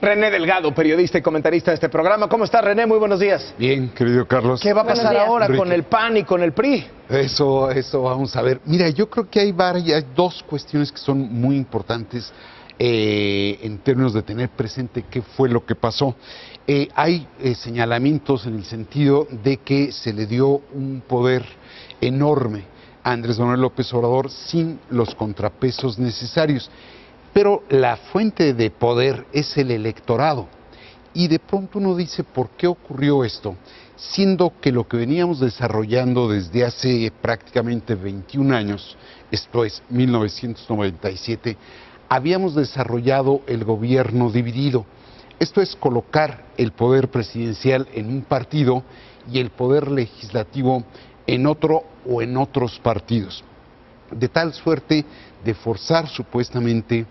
René Delgado, periodista y comentarista de este programa. ¿Cómo estás, René? Muy buenos días. Bien, querido Carlos. ¿Qué va a pasar ahora con el PAN y con el PRI? Eso vamos a ver. Mira, yo creo que hay dos cuestiones que son muy importantes en términos de tener presente qué fue lo que pasó. Hay señalamientos en el sentido de que se le dio un poder enorme a Andrés Manuel López Obrador sin los contrapesos necesarios. Pero la fuente de poder es el electorado. Y de pronto uno dice, ¿por qué ocurrió esto? Siendo que lo que veníamos desarrollando desde hace prácticamente 21 años, esto es 1997, habíamos desarrollado el gobierno dividido. Esto es colocar el poder presidencial en un partido y el poder legislativo en otro o en otros partidos. De tal suerte de forzar supuestamente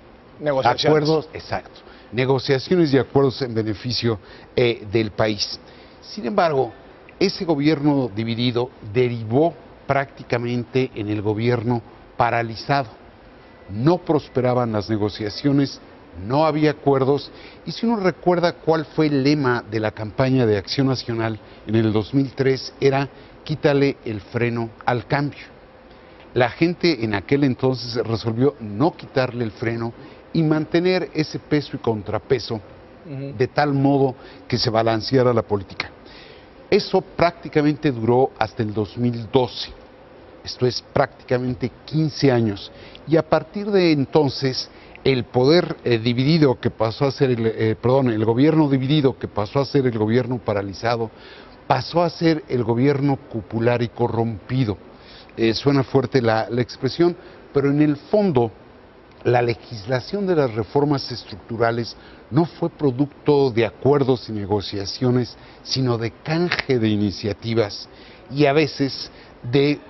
acuerdos, exacto, negociaciones y acuerdos en beneficio del país. Sin embargo, ese gobierno dividido derivó prácticamente en el gobierno paralizado. No prosperaban las negociaciones, no había acuerdos, y si uno recuerda cuál fue el lema de la campaña de Acción Nacional en el 2003, era quítale el freno al cambio. La gente en aquel entonces resolvió no quitarle el freno y mantener ese peso y contrapeso de tal modo que se balanceara la política. Eso prácticamente duró hasta el 2012, esto es prácticamente 15 años, y a partir de entonces el poder dividido que pasó a ser, el gobierno dividido que pasó a ser el gobierno paralizado, pasó a ser el gobierno cupular y corrompido. Suena fuerte la expresión, pero en el fondo la legislación de las reformas estructurales no fue producto de acuerdos y negociaciones, sino de canje de iniciativas y a veces de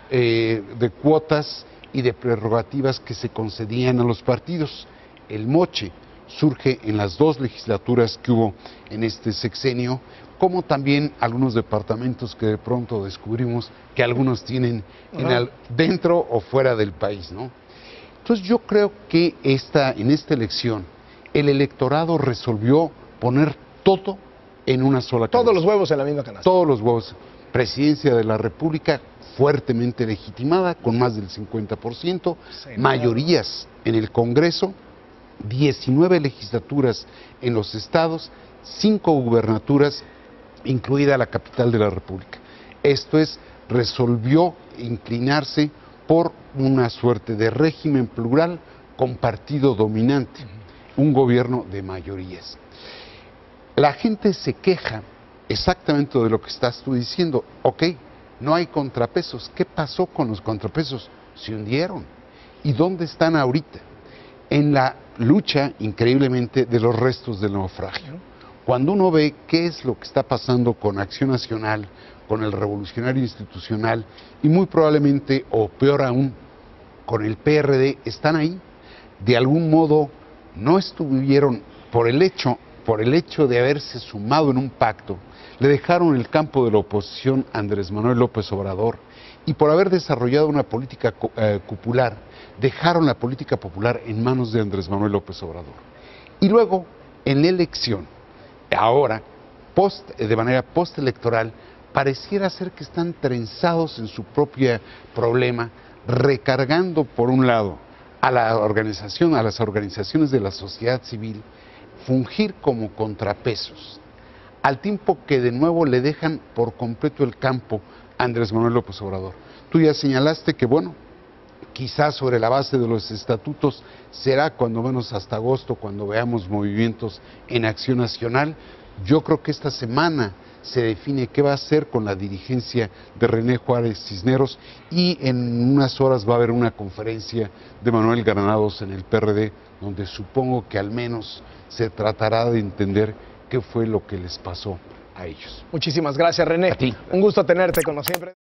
cuotas y de prerrogativas que se concedían a los partidos. El moche surge en las dos legislaturas que hubo en este sexenio, como también algunos departamentos que de pronto descubrimos que algunos tienen dentro o fuera del país, ¿no? Entonces yo creo que en esta elección el electorado resolvió poner todo en una sola canasta. Todos los huevos en la misma canasta. Todos los huevos. Presidencia de la República fuertemente legitimada, con más del 50%, mayorías en el Congreso, 19 legislaturas en los estados, 5 gubernaturas, incluida la capital de la República. Esto es, resolvió inclinarse por una suerte de régimen plural con partido dominante, un gobierno de mayorías. La gente se queja exactamente de lo que estás tú diciendo. Ok, no hay contrapesos. ¿Qué pasó con los contrapesos? Se hundieron. ¿Y dónde están ahorita? En la lucha, increíblemente, de los restos del naufragio. Cuando uno ve qué es lo que está pasando con Acción Nacional, con el Revolucionario Institucional y muy probablemente, o peor aún, con el PRD, están ahí. De algún modo no estuvieron por el hecho de haberse sumado en un pacto, le dejaron el campo de la oposición a Andrés Manuel López Obrador, y por haber desarrollado una política cupular, dejaron la política popular en manos de Andrés Manuel López Obrador. Y luego, en la elección, ahora, de manera postelectoral, pareciera ser que están trenzados en su propio problema, recargando por un lado a las organizaciones de la sociedad civil, fungir como contrapesos, al tiempo que de nuevo le dejan por completo el campo a Andrés Manuel López Obrador. Tú ya señalaste que, bueno, quizás sobre la base de los estatutos será cuando menos hasta agosto cuando veamos movimientos en Acción Nacional. Yo creo que esta semana se define qué va a hacer con la dirigencia de René Juárez Cisneros, y en unas horas va a haber una conferencia de Manuel Granados en el PRD, donde supongo que al menos se tratará de entender qué fue lo que les pasó a ellos. Muchísimas gracias, René. A ti. Un gusto tenerte, como siempre.